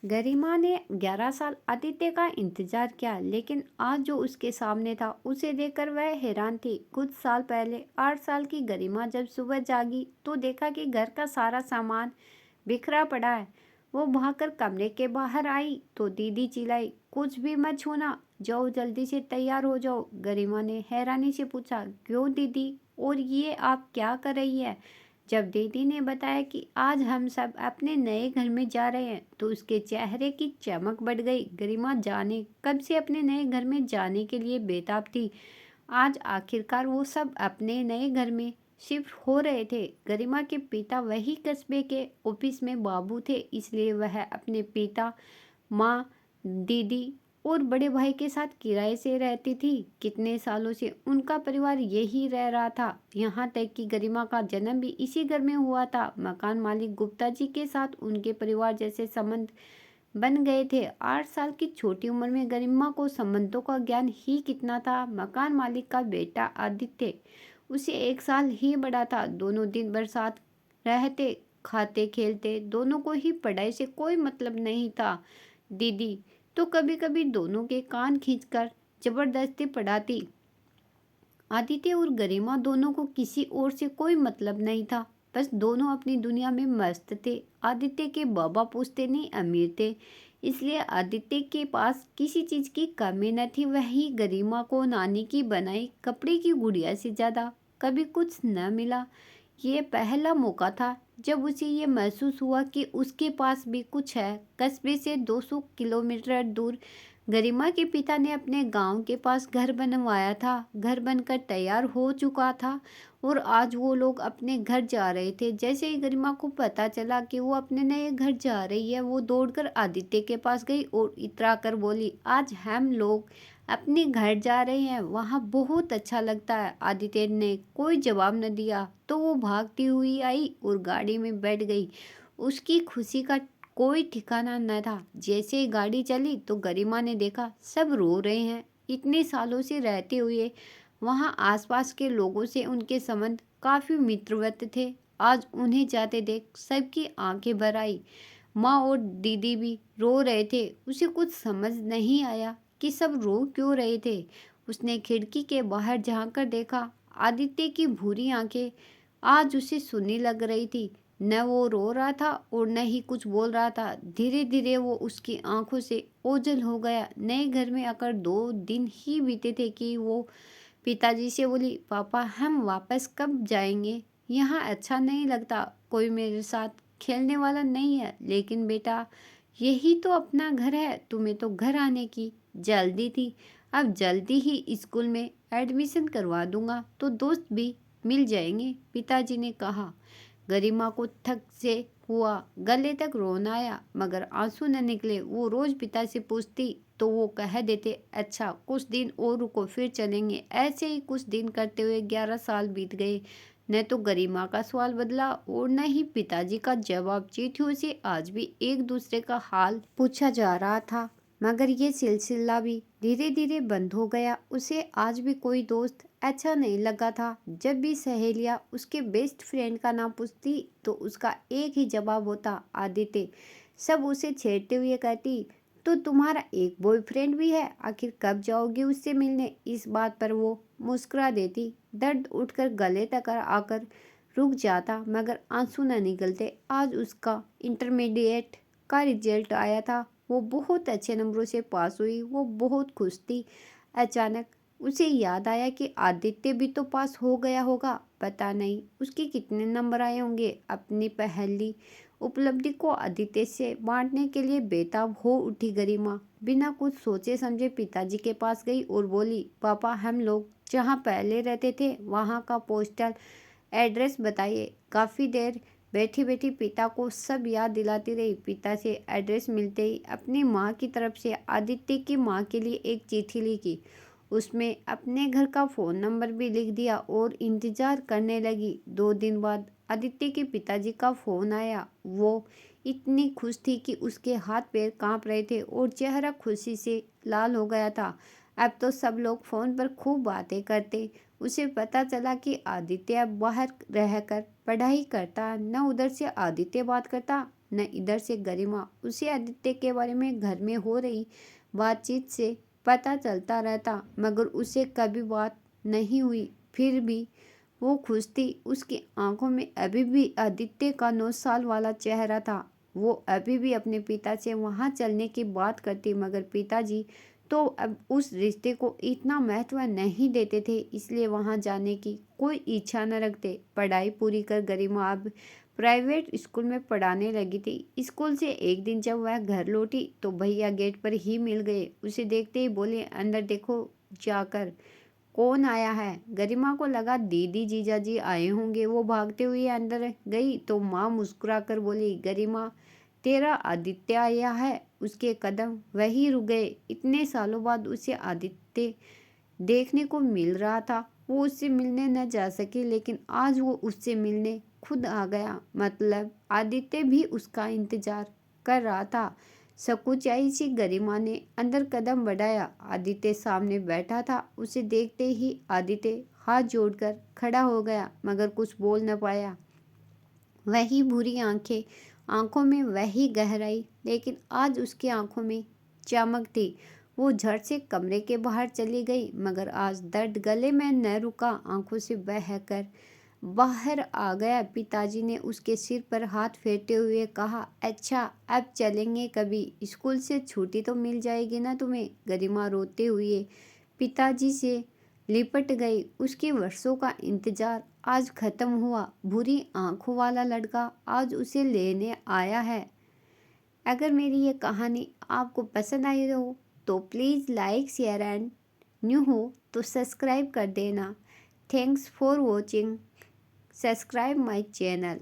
गरिमा ने 11 साल आदित्य का इंतजार किया, लेकिन आज जो उसके सामने था उसे देखकर वह हैरान थी। कुछ साल पहले 8 साल की गरिमा जब सुबह जागी तो देखा कि घर का सारा सामान बिखरा पड़ा है। वो भागकर कमरे के बाहर आई तो दीदी चिल्लाई, कुछ भी मत छूना, जाओ जल्दी से तैयार हो जाओ। गरिमा ने हैरानी से पूछा, क्यों दीदी, और ये आप क्या कर रही है? जब दीदी ने बताया कि आज हम सब अपने नए घर में जा रहे हैं तो उसके चेहरे की चमक बढ़ गई। गरिमा जाने कब से अपने नए घर में जाने के लिए बेताब थी। आज आखिरकार वो सब अपने नए घर में शिफ्ट हो रहे थे। गरिमा के पिता वही कस्बे के ऑफिस में बाबू थे, इसलिए वह अपने पिता, माँ, दीदी और बड़े भाई के साथ किराए से रहती थी। कितने सालों से उनका परिवार यही रह रहा था, यहाँ तक कि गरिमा का जन्म भी इसी घर में हुआ था। मकान मालिक गुप्ता जी के साथ उनके परिवार जैसे संबंध बन गए थे। 8 साल की छोटी उम्र में गरिमा को संबंधों का ज्ञान ही कितना था। मकान मालिक का बेटा आदित्य उसे 1 साल ही बड़ा था। दोनों दिन भर साथ रहते, खाते, खेलते। दोनों को ही पढ़ाई से कोई मतलब नहीं था। दीदी तो कभी कभी दोनों के कान खींचकर जबरदस्ती पढ़ाती। आदित्य और गरिमा दोनों को किसी और से कोई मतलब नहीं था, बस दोनों अपनी दुनिया में मस्त थे। आदित्य के बाबा पूछते नहीं अमीर थे, इसलिए आदित्य के पास किसी चीज की कमी न थी। वही गरिमा को नानी की बनाई कपड़े की गुड़िया से ज्यादा कभी कुछ न मिला। ये पहला मौका था जब उसे ये महसूस हुआ कि उसके पास भी कुछ है। कस्बे से 200 किलोमीटर दूर गरिमा के पिता ने अपने गांव के पास घर बनवाया था। घर बनकर तैयार हो चुका था और आज वो लोग अपने घर जा रहे थे। जैसे ही गरिमा को पता चला कि वो अपने नए घर जा रही है, वो दौड़कर आदित्य के पास गई और इतरा कर बोली, आज हम लोग अपने घर जा रहे हैं, वहाँ बहुत अच्छा लगता है। आदित्य ने कोई जवाब न दिया तो वो भागती हुई आई और गाड़ी में बैठ गई। उसकी खुशी का कोई ठिकाना न था। जैसे ही गाड़ी चली तो गरिमा ने देखा सब रो रहे हैं। इतने सालों से रहते हुए वहाँ आसपास के लोगों से उनके संबंध काफी मित्रवत थे। आज उन्हें जाते देख सबकी आंखें भर आई। माँ और दीदी भी रो रहे थे। उसे कुछ समझ नहीं आया कि सब रो क्यों रहे थे। उसने खिड़की के बाहर झांक कर देखा। आदित्य की भूरी आंखें आज उसे सुनने लग रही थी। न वो रो रहा था और न ही कुछ बोल रहा था। धीरे धीरे वो उसकी आंखों से ओझल हो गया। नए घर में आकर 2 दिन ही बीते थे कि वो पिताजी से बोली, पापा हम वापस कब जाएंगे? यहाँ अच्छा नहीं लगता, कोई मेरे साथ खेलने वाला नहीं है। लेकिन बेटा, यही तो अपना घर है, तुम्हें तो घर आने की जल्दी थी। अब जल्दी ही स्कूल में एडमिशन करवा दूंगा तो दोस्त भी मिल जाएंगे, पिताजी ने कहा। गरिमा को थक से हुआ, गले तक रोना आया, मगर आंसू न निकले। वो रोज पिता से पूछती तो वो कह देते, अच्छा कुछ दिन और रुको फिर चलेंगे। ऐसे ही कुछ दिन करते हुए 11 साल बीत गए। न तो गरिमा का सवाल बदला और न ही पिताजी का जवाब। चिट्ठियों से आज भी एक दूसरे का हाल पूछा जा रहा था, मगर ये सिलसिला भी धीरे धीरे बंद हो गया। उसे आज भी कोई दोस्त अच्छा नहीं लगा था। जब भी सहेलियां उसके बेस्ट फ्रेंड का नाम पूछती तो उसका एक ही जवाब होता, आदित्य। सब उसे छेड़ते हुए कहती, तो तुम्हारा एक बॉयफ्रेंड भी है, आखिर कब जाओगी उससे मिलने? इस बात पर वो मुस्कुरा देती। दर्द उठकर गले तक आकर रुक जाता, मगर आंसू न निकलते। आज उसका इंटरमीडिएट का रिजल्ट आया था। वो बहुत अच्छे नंबरों से पास हुई। वो बहुत खुश थी। अचानक उसे याद आया कि आदित्य भी तो पास हो गया होगा। पता नहीं उसके कितने नंबर आए होंगे। अपनी पहली उपलब्धि को आदित्य से बांटने के लिए बेताब हो उठी गरिमा बिना कुछ सोचे समझे पिताजी के पास गई और बोली, पापा हम लोग जहाँ पहले रहते थे वहाँ का पोस्टल एड्रेस बताइए। काफ़ी देर बैठी बैठी पिता को सब याद दिलाती रही। पिता से एड्रेस मिलते ही अपनी माँ की तरफ से आदित्य की माँ के लिए एक चिट्ठी लिखी। उसमें अपने घर का फ़ोन नंबर भी लिख दिया और इंतज़ार करने लगी। 2 दिन बाद आदित्य के पिताजी का फ़ोन आया। वो इतनी खुश थी कि उसके हाथ पैर कांप रहे थे और चेहरा खुशी से लाल हो गया था। अब तो सब लोग फ़ोन पर खूब बातें करते। उसे पता चला कि आदित्य अब बाहर रहकर पढ़ाई करता, न उधर से आदित्य बात करता न इधर से गरिमा। उसे आदित्य के बारे में घर में हो रही बातचीत से पता चलता रहता, मगर उसे कभी बात नहीं हुई। फिर भी वो खुश थी। उसकी आंखों में अभी भी आदित्य का 9 साल वाला चेहरा था। वो अभी भी अपने पिता से वहाँ चलने की बात करती, मगर पिताजी तो अब उस रिश्ते को इतना महत्व नहीं देते थे, इसलिए वहाँ जाने की कोई इच्छा न रखते। पढ़ाई पूरी कर गरिमा अब प्राइवेट स्कूल में पढ़ाने लगी थी। स्कूल से एक दिन जब वह घर लौटी तो भैया गेट पर ही मिल गए। उसे देखते ही बोले, अंदर देखो जाकर कौन आया है। गरिमा को लगा दीदी जीजाजी आए होंगे। वो भागते हुए अंदर गई तो माँ मुस्कुरा कर बोली, गरिमा तेरा आदित्य आया है। उसके कदम वही रुक गए। इतने सालों बाद उसे आदित्य देखने को मिल रहा था। वो उससे मिलने न जा सके, लेकिन आज वो उससे मिलने खुद आ गया। मतलब आदित्य भी उसका इंतजार कर रहा था। सकुचाई सी गरिमा ने अंदर कदम बढ़ाया। आदित्य सामने बैठा था। उसे देखते ही आदित्य हाथ जोड़कर खड़ा हो गया, मगर कुछ बोल न पाया। वही बुरी आंखें, आंखों में वही गहराई, लेकिन आज उसकी आंखों में चमक थी। वो झट से कमरे के बाहर चली गई, मगर आज दर्द गले में न रुका। आंखों से बहकर बाहर आ गया। पिताजी ने उसके सिर पर हाथ फेरते हुए कहा, अच्छा अब चलेंगे कभी? स्कूल से छुट्टी तो मिल जाएगी ना तुम्हें? गरिमा रोते हुए पिताजी से लिपट गई। उसके वर्षों का इंतजार आज खत्म हुआ। बुरी आंखों वाला लड़का आज उसे लेने आया है। अगर मेरी ये कहानी आपको पसंद आई हो तो please like share and new हो तो सब्सक्राइब कर देना। Thanks for watching. Subscribe my channel.